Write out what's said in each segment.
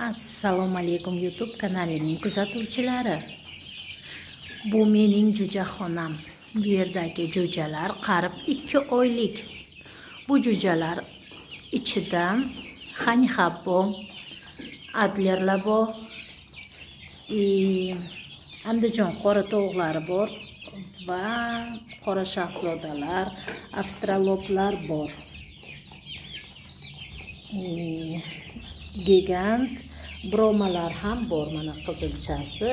Assalomu alaykum YouTube kanalining kuzatuvchilari. Bu mening jo'jaxonam. Bu yerdagi jo'jalar qarib 2 oylik. Bu jo'jalar ichida xanixab bor, adlerlar bor, Andijon qora tovuqlari bor va qora shahzodalar, avstraloplar bor. Gigant bromalar ham bor, mana qizilchasi,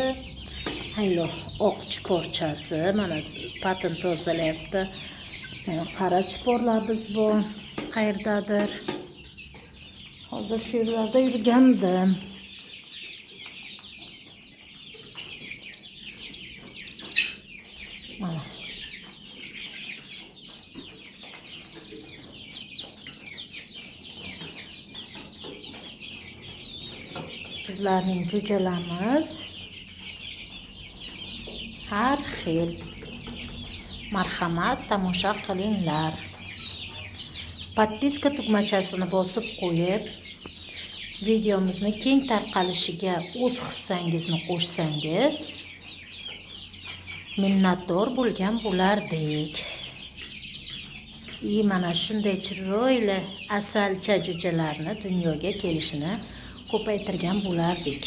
haylo oq chiporchasi, mana patin tozalayapti. Qara chiporlarimiz bor, qayerdadir. Hozir shu yerlarda yurgandim. Mana bizlarning jo'jalarimiz har xil. Marhamat, tomosha qilinglar. Podpiska tugmachasini bosib qo'yib, videomizni keng tarqalishiga o'z hissangizni qo'shsangiz, minnatdor bo'lgan bo'lardik. Mana shunday chiroyli asalcha jo'jalarni dunyoga kelishini ko'paytirgan bo'lardik.